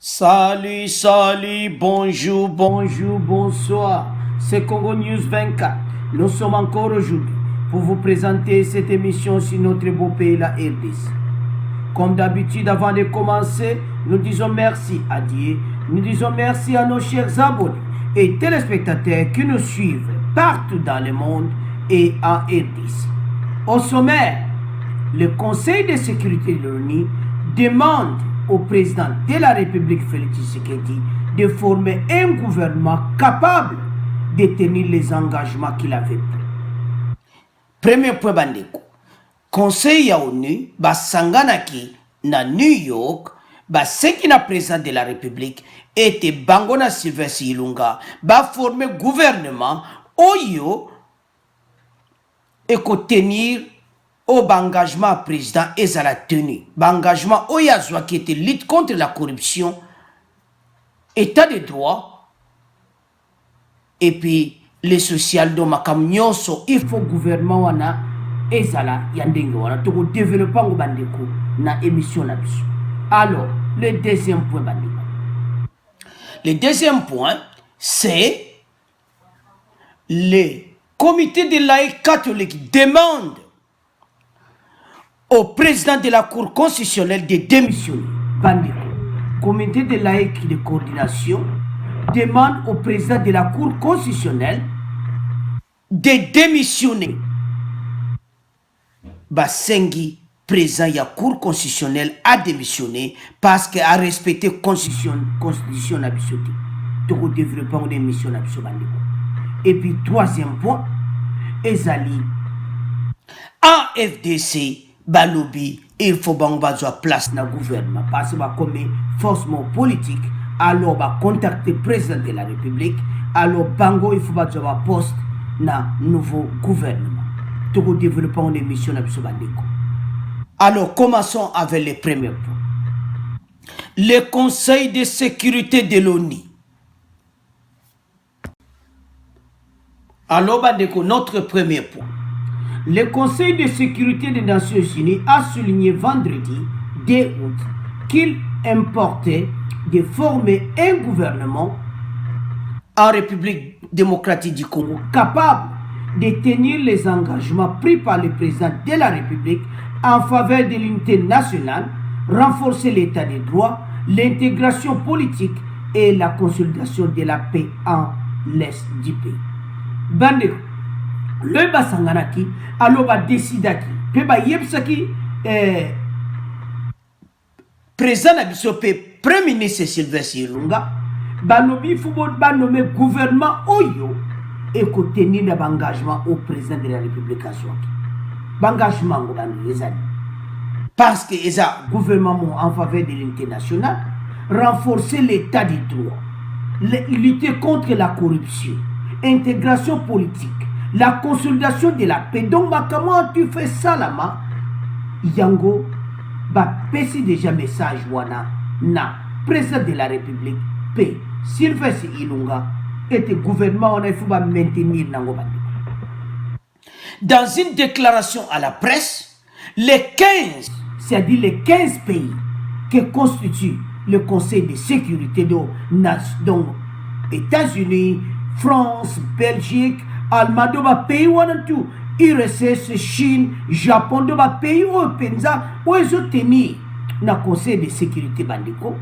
Salut, salut, bonjour, bonjour, bonsoir. C'est Congo News 24. Nous sommes encore aujourd'hui pour vous présenter cette émission sur notre beau pays, la RDC. Comme d'habitude, avant de commencer, nous disons merci à Dieu. Nous disons merci à nos chers abonnés et téléspectateurs qui nous suivent partout dans le monde et en RDC. Au sommaire, le Conseil de sécurité de l'ONU demande au président de la République Félix Tshisekedi de former un gouvernement capable de tenir les engagements qu'il avait pris. Premier point bandeko. Conseil ya ONU basanganaki na New York baseki na président de la République était bango na Sylvestre Ilunga ba former gouvernement oyo et tenir au engagement président et à la tenue. L'engagement Oyazwa qui était lutte contre la corruption, état de droit, et puis les social de Makamnyonso, il faut gouvernement wana ezala yandenge wana to développer ngo bandeko na émission na biso. Alors, le deuxième point bandeko. Le deuxième point, c'est le comité de laïcs catholiques demande au président de la Cour constitutionnelle de démissionner. Bandeko. Comité de laïcs de coordination demande au président de la Cour constitutionnelle de démissionner. Basengi, président de la Cour constitutionnelle, a démissionné parce qu'il a respecté la constitution de l'Abissoté. Donc, on devrait pas une démission de l'Abissoté. Et puis, troisième point, Ezali, en FDC, Balobi, il faut que place dans le gouvernement parce que comme force politique, alors va contacter le président de la République, alors bango il faut avoir poste dans le nouveau gouvernement. Tout développement des missions Alors commençons avec les premiers points. Le Conseil de sécurité de l'ONU. Alors bandeko, notre premier point. Le Conseil de sécurité des Nations Unies a souligné vendredi 2 août qu'il importait de former un gouvernement en République démocratique du Congo capable de tenir les engagements pris par le président de la République en faveur de l'unité nationale, renforcer l'état de droit, l'intégration politique et la consolidation de la paix en l'est du pays. Bandeko, le basanganaki aloba desidaki pe ba yebsaki président na biso pe premier ministre Sylvestre Ilunga balobi football ba nommé gouvernement oyo et ko tenir na engagement au président de la République azwaki engagement ngo bani ezali parce que eza gouvernement en faveur de l'unité nationale, renforcer l'état de droit, lutter contre la corruption, intégration politique, la consolidation de la paix. Donc, comment tu fais ça là-bas? Yango, pesi déjà message wana na président de la République, paix. Sylvestre Ilunga était gouvernement, on a faut maintenir nango bandi. Dans une déclaration à la presse, les 15, c'est-à-dire les 15 pays qui constituent le Conseil de sécurité dont États-Unis, France, Belgique, Allemagne, pays tout, URSS, Chine, Japon, pays penza où ils ont tenu dans le Conseil de sécurité bandiko,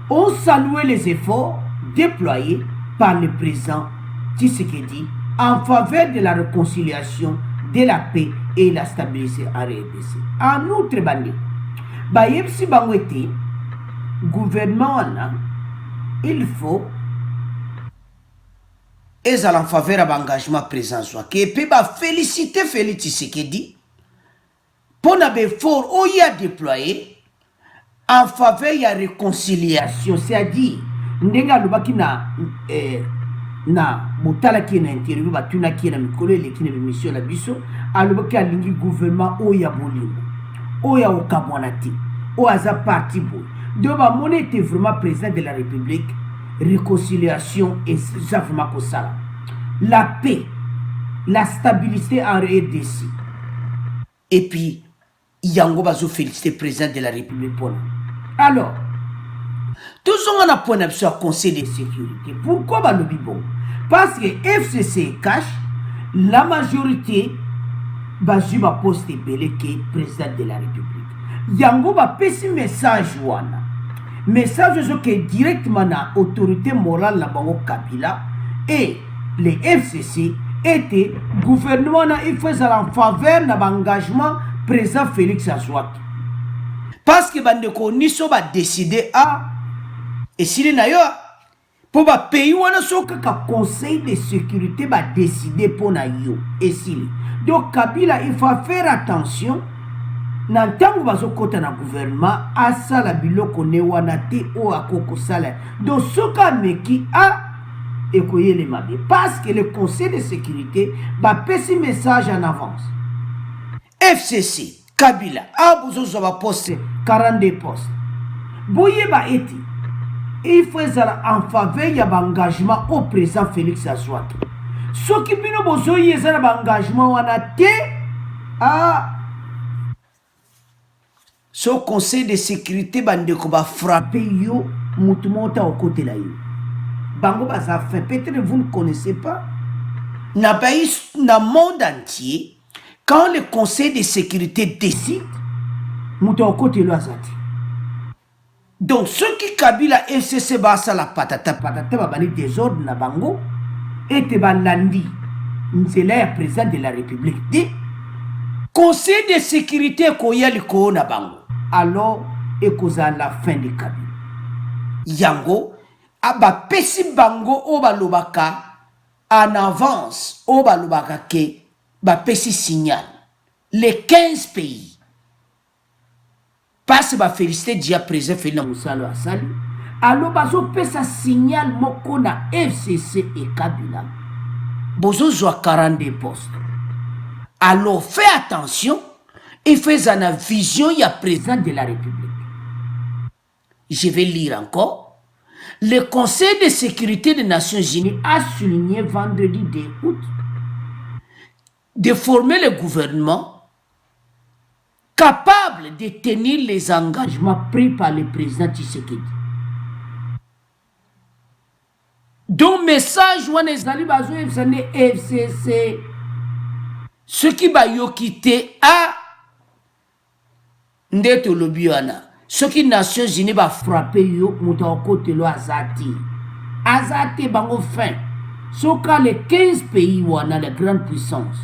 ont salué les efforts déployés par le président Tshisekedi en faveur de la réconciliation, de la paix et la stabilité en RDC. En outre, bandiko, bayepsi bangwete gouvernement il faut et à en faveur de l'engagement présent soit qui peut féliciter Félix Tshisekedi pour l'effort qu'il a déployé en faveur de la réconciliation, c'est-à-dire ndenga lubaki na motala ki na interview batuna ki na mikolo elekine mission la biso alobaki alingi gouvernement oya bolimo oya okabonati oaza parti boy donc mon était vraiment président de la République, réconciliation et ça vraiment que ça. La paix, la stabilité en RDC. Et puis, Yango Bazo félicité président de la République. Alors, Toujours on a point d'absolu conseil de sécurité. Pourquoi bah le bon? Parce que FCC cache la majorité bah juba poste belé que président de la République. Yango ba pesi message wana. Message que directement na autorité morale la bango Kabila et les FCC était gouvernement il faut en faveur de l'engagement président Félix Azouaki. Parce que bandeko niso ba décider à et si les pour ba pays wana soka ka conseil de sécurité ba décider pour na yo et si donc Kabila il faut faire attention na ntango bazo kota na gouvernement asala biloko ne wana te o akoko sala donc soka meki a ekoyele mabe parce que le conseil de sécurité ba pesi message en avance. FCC Kabila a besoin de poste 42 postes. Boye ba eti il faut en faveur de l'engagement au président Félix Azouaki. Ce qui bino besoin de l'engagement wana te ce conseil de sécurité bandeko ba frapper yo mutumota au côté là yo. Bango ba ça fait peut-être vous ne connaissez pas. Na pays na monde entier quand le conseil de sécurité décide muto au côté là zati. Donc ceux qui Kabila FCC basa la patata ba bani désordre na bango et ba landi nzela président de la République dit conseil de sécurité koya liko na bango alors ekoza la fin de Kabila yango aba pesi bango o balobaka en avance o balobaka ke ba pesi signal les 15 pays parce que félicité dia président Félix Moussalo Asali alors bazo pesa signal moko na FCC et Kabila bozo zwa 42 postes. Alors fais attention et fais une vision il y a président de la République. Je vais lire encore. Le Conseil de sécurité des Nations Unies a souligné vendredi 2 août de former le gouvernement capable de tenir les engagements pris par le président Tshisekedi. Donc message wana ezali bazo FCC ce qui va yo quitter a ndeto lobiana ce qui Nations Unies va frapper yo muta côté lo azati bango fin soka les 15 pays wana les grandes puissances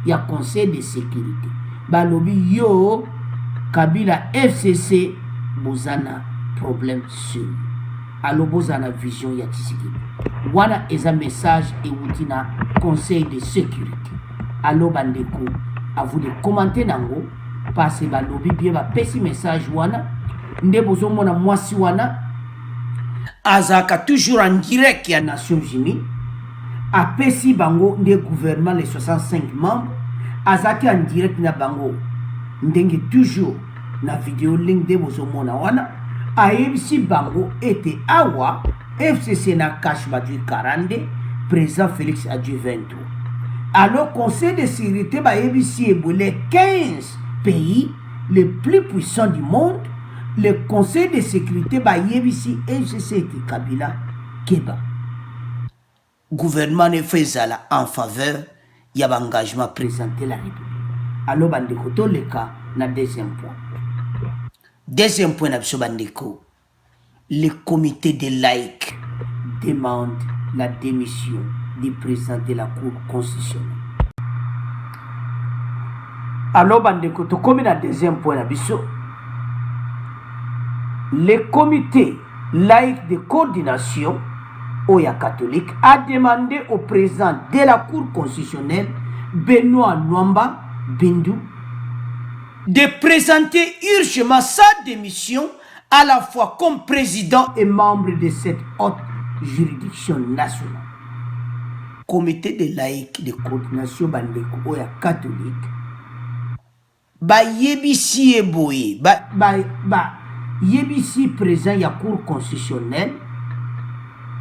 il y a conseil de sécurité balobi yo Kabila FCC bozana problème sur alors bozana vision ya Tshisekedi wana eza message et outina conseil de sécurité. Alors bandeko à vous de commenter nango parce que balobi bien ba pesi message wana nde bozo mona mwasi wana azaka toujours en direct ya Nations Unies a pesi bango nde gouvernement les 65 membres azaki en direct na bango ndenge toujours na vidéo link de bozo mona wana aebisi bango ete awa FCC na cash badu 40 président Félix a dû 23. Alors conseil de sécurité ba ABC les 15 pays les plus puissants du monde le conseil de sécurité ba ABC FCC et Kabila Keba gouvernement ne fait ça en faveur il y a un engagement présenté la République. Alors bandeko to le cas na deuxième point na biso bandeko le comité de laïcs demande la démission du président de la Cour constitutionnelle. Alors, bandeko, to comme na deuxième point na biso, le comité laïque de coordination Oya catholique a demandé au président de la Cour constitutionnelle, Benoît Nwamba Bindu, de présenter urgemment sa démission à la fois comme président et membre de cette haute juridiction nationale. Comité de laïcs de coordination bandeko Oya catholique ba yebisi eboye ba yebisi président ya Cour constitutionnelle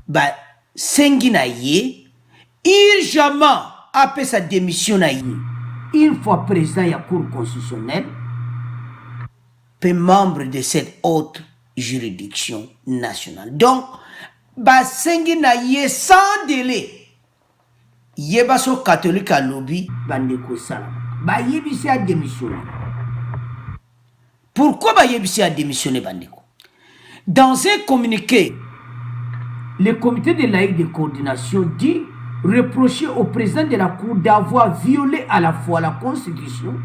ba sengi na ye urgemment après sa démission na ye une fois président ya Cour constitutionnelle pe membre de cette haute juridiction nationale. Donc, basengi na ye sans délai. Yebaso catholique à lobby, bandeko sala. Ba yebisi a démissionné. Pourquoi ba yebisi a démissionné bandeko? Dans un communiqué, le comité de laïcs de coordination dit reprocher au président de la Cour d'avoir violé à la fois la Constitution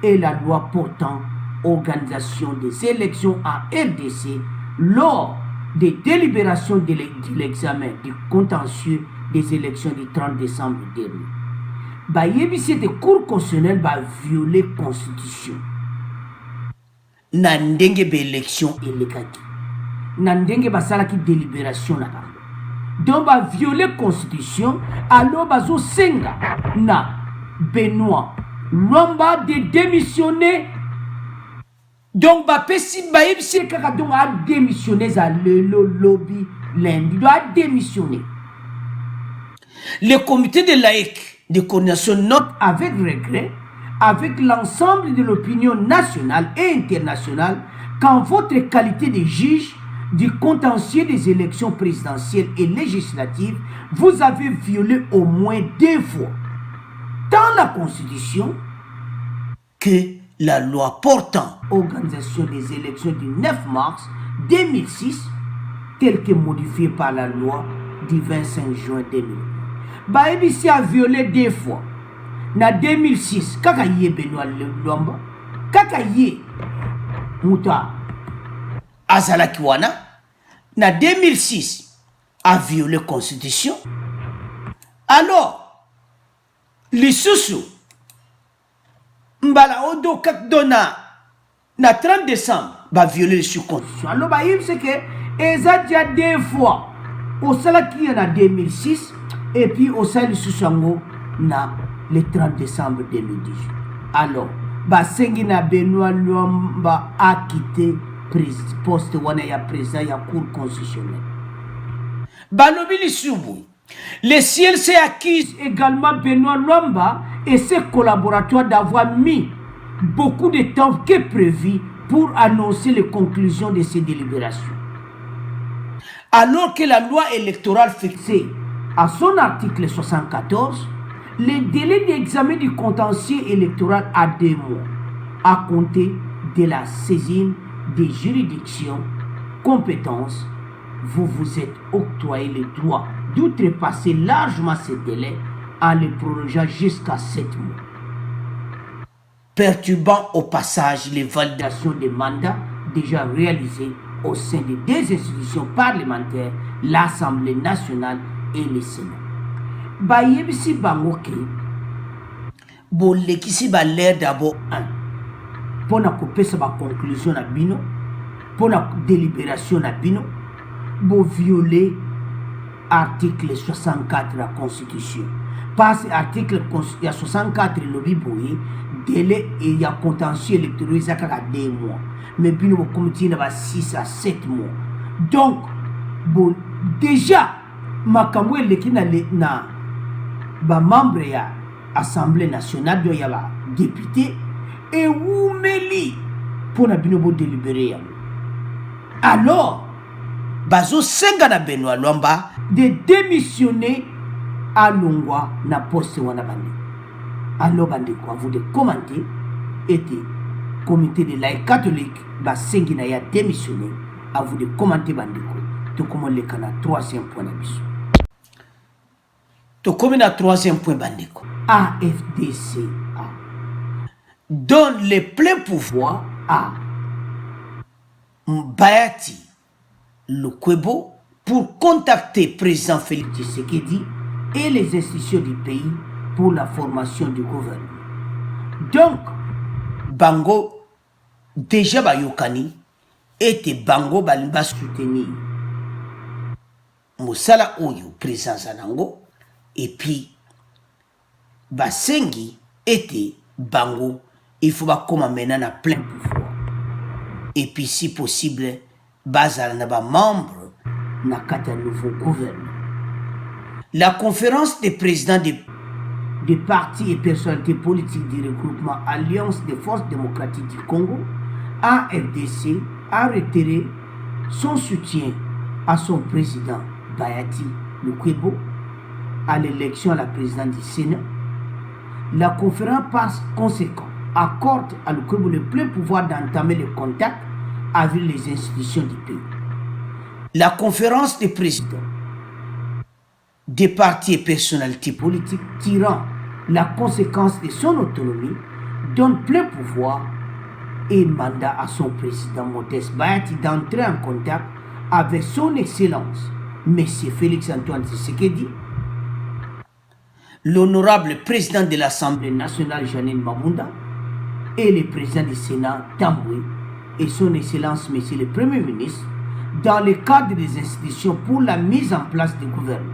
et la loi portant organisation des élections en RDC lors des délibérations de l'examen du contentieux des élections du 30 décembre dernier. Bah, yebisi de Cour constitutionnelle va violer la Constitution. Nandenge be élection elekaki. Nandenge basalaki délibération na. Donc va violer la Constitution, alors bazo senga na Benoît Lwamba de démissionner. Donc ba pesi ba yebisi kaka donc a démissionner za le lobby lundi doit démissionner. Le comité de laïcs de coordination note avec regret, avec l'ensemble de l'opinion nationale et internationale, qu'en votre qualité de juge du contentieux des élections présidentielles et législatives, vous avez violé au moins 2 fois tant la Constitution que la loi portant organisation des élections du 9 mars 2006, telle que modifiée par la loi du 25 juin 2000. Baebisi a violé 2 fois. Na 2006, kaka ye Benoît Lwamba, kaka ye Mouta Azalaki wana, na 2006 a violé la Constitution. Alors, lisusu mbala odo kak dona na 30 décembre va violer la Constitution. Alors bah il c'est que eza déjà 2 fois au salaki na 2006 et puis au sali susango na le 30 décembre 2010. Alors bah sengi na Benoît Lwamba a quitté poste wana ya président ya Cour constitutionnelle. Balobi lisubu. Le CLC accuse également Benoît Lwamba et ses collaborateurs d'avoir mis beaucoup de temps que prévu pour annoncer les conclusions de ces délibérations. Alors que la loi électorale fixée à son article 74, le délai d'examen du contentieux électoral à 2 mois, à compter de la saisine des juridictions compétences, vous vous êtes octroyé le droit d'outrepasser largement ce délai en le prolongeant jusqu'à 7 mois, perturbant au passage les validations des mandats déjà réalisés au sein des 2 institutions parlementaires, l'Assemblée nationale et le Sénat. Bayebisi bangoke, bolekisi ba l'air d'abord 1. Pour na kopesa ba conclusion na bino, pour na délibération na bino, bo violer article 64 de la Constitution. Parce que l'article 64 le biboye, délai et il y a contentieux électoral, il y a 2 mois. Mais puis nous comité va 6 à 7 mois. Donc, bon, déjà, ma kamwe leki na ba membre ya Assemblée nationale do ya ba député et oumeli pour na bino bo délibérer. Alors, bazo senga na Benoît Lwamba de démissionner à Longwa na poste wana bandi. Alors bandi quoi vous de commenter était comité de laïcs catholique ba sengi na ya démissionner à vous de commenter bandi ko to comment le kana 3e point na biso. To comme na 3e point bandi ko. AFDCA donne les pleins pouvoirs à Bayati Lukwebo pour contacter le président Félix Tshisekedi et les institutions du pays pour la formation du gouvernement. Donc, Bango, déjà Bayokani, était Bango Balimba soutenir Moussala Oyo, président Zanango, et puis Basengi était Bango, il faut pas comme maintenant à plein pouvoir. Et puis si possible, Bazal n'a pas membre n'a qu'un nouveau gouvernement. La conférence des présidents des partis et personnalités politiques du regroupement Alliance des forces démocratiques du Congo, AFDC, a retiré son soutien à son président Bayati Lukwebo à l'élection à la présidence du Sénat. La conférence par conséquent accorde à Lukwebo le plein pouvoir d'entamer le contact avec les institutions du pays. La conférence des présidents des partis et personnalités politiques tirant la conséquence de son autonomie donne plein pouvoir et mandat à son président Modeste Bayati d'entrer en contact avec son Excellence M. Félix Antoine Tshisekedi, l'honorable président de l'Assemblée nationale Janine Mamunda et le président du Sénat Tamboué et son Excellence M. le Premier ministre dans le cadre des institutions pour la mise en place du gouvernement.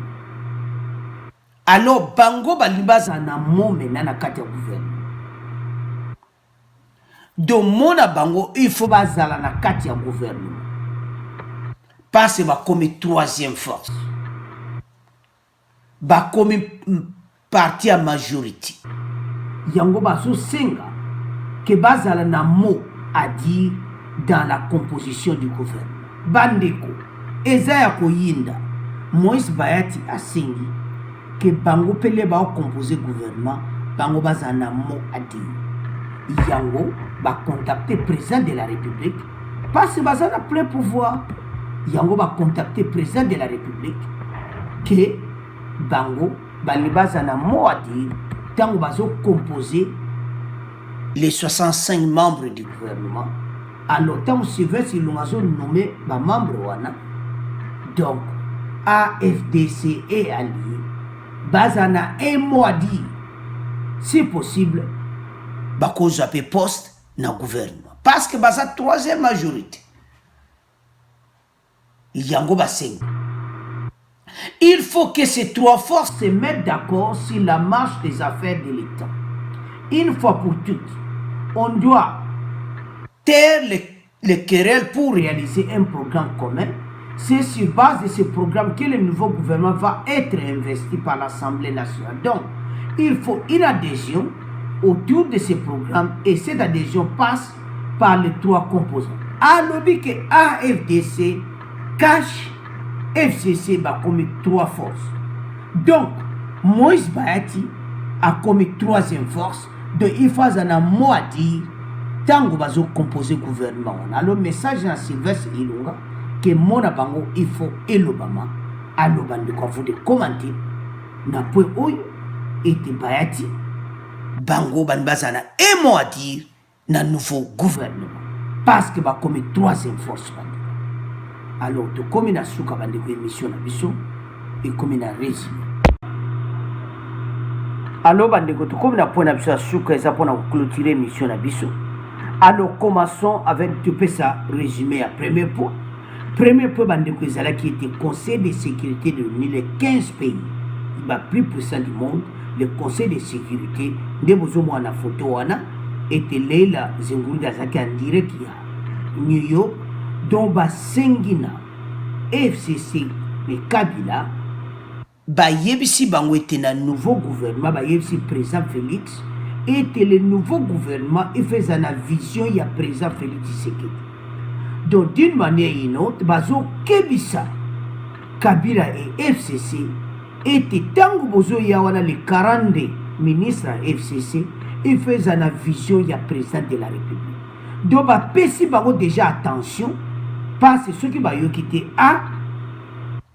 Alors, Bango Balibaza na mome na kati ya gouvernement. Donc, mona Bango, il faut bazala na kati ya gouvernement. Parce que va comme troisième force. Ba comme parti à majorité. Yango baso senga que bazala na mot à dire dans la composition du gouvernement. Bandeko, Ezaya Koyinda, Moïse Bayati asengi que Bango Pele ba composer gouvernement, Bango bazana mot à dire. Yango va contacter le président de la République parce que bazana plein pouvoir. Yango va contacter le président de la République que Bango bazana mot à dire tant bazo composer les 65 membres du gouvernement. Alors tant que Sylvestre Ilungazo nommé ba membre wana. Donc AFDC et alliés bazana un mot à dire. Si possible, bako zappé poste na gouvernement. Parce que baza troisième majorité. Yango baseng. Il faut que ces trois forces se mettent d'accord sur la marche des affaires de l'État. Une fois pour toutes, on doit taire les querelles pour réaliser un programme commun. C'est sur base de ce programme que le nouveau gouvernement va être investi par l'Assemblée nationale. Donc, il faut une adhésion autour de ce programme et cette adhésion passe par les trois composants. Alors que AFDC cache FCC a commis trois forces. Donc, Moïse Bayati a commis troisième force. Donc, il faut un mot à dire tant que vous composer gouvernement. Alors, le message à Sylvestre Ilunga que mon abango il faut et l'Obama à l'Obama de quoi vous de commenter n'a point oyo et Bayati Bango Banbazana et mot à dire dans nouveau gouvernement parce que va commis troisième force. Alors, de comme il a su qu'à une émission à mission et comme il a résumé. Alors, comme il a point à su que ça pour clôturer l'émission à mission. Alors, commençons avec ça résumé à premier point. Premier point, qui était Conseil de sécurité de l'ONU, les 15 pays les plus puissants du monde, le Conseil de sécurité, de Bozomo na photo wana, était Leila Zenguri Dazaki en direct qui a New York. Donc, Sengina, FCC et Kabila, Yebisi Bango était un nouveau gouvernement, Yebisi président Félix, était le nouveau gouvernement, il faisait une vision, il y a président Félix Tshisekedi. Donc, d'une manière ou d'une autre, Bazo Kebisa, Kabila et FCC étaient tant que Bozo Yawana, les 40 ministres à FCC, il faisait une vision, il y a président de la République. Donc, Pessi Bango déjà attention. Parce que ceux qui ont quitté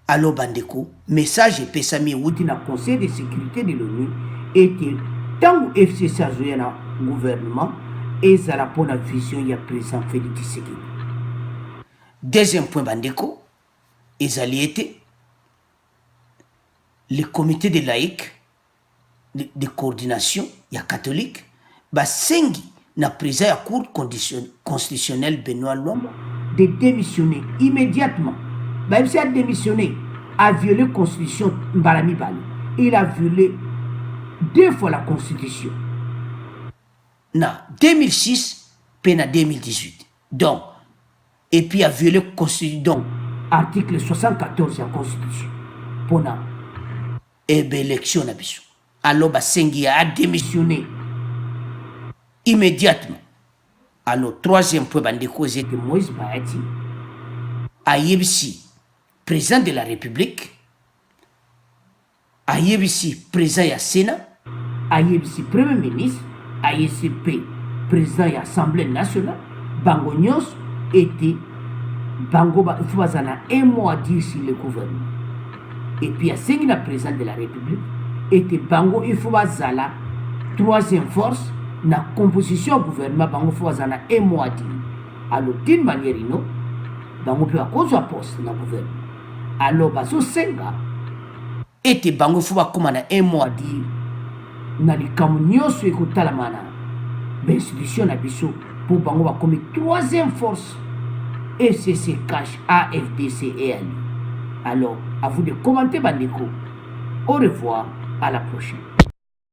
Allo Bandeko, message et Pessami Wouti na Conseil de sécurité de l'ONU était tant que FCC a joué dans le gouvernement et ça a pour la vision il y a président Félix Tshisekedi. Deuxième point Bandeko, ils allaient être le comité de laïcs de coordination, il y a catholique, Sengi na président à cour constitutionnelle Benoît Lomba de démissionner immédiatement. Il a démissionné, a violé la constitution Mbarami Bali. Il a violé 2 fois la constitution. En 2006, puis en 2018. Donc, et puis il a violé la constitution. Donc, article 74 de la constitution. Pour la élection. Alors, Sengi a démissionné immédiatement. Alors, troisième point, de Moïse Bayati ayebisi président de la République, ayebisi président ya Sénat, ayebisi premier ministre, ayebisi président ya Assemblée nationale, bango nyos était bango il faut un mot à dire sur le gouvernement. Et puis, il y a le président de la République, et bango il faut la troisième force, dans la composition du gouvernement, bango il faut un mot à dire. Alors, d'une manière ou d'une autre, bango peut avoir un poste dans le gouvernement. Alors, baso senga, et bango il faut un mot à dire, dans les camions sur écouter la mana, l'institution na biso, pour bango comme troisième force, FCC cache AFDC et Ali. Alors, à vous de commenter, Bandeko. Au revoir, à la prochaine.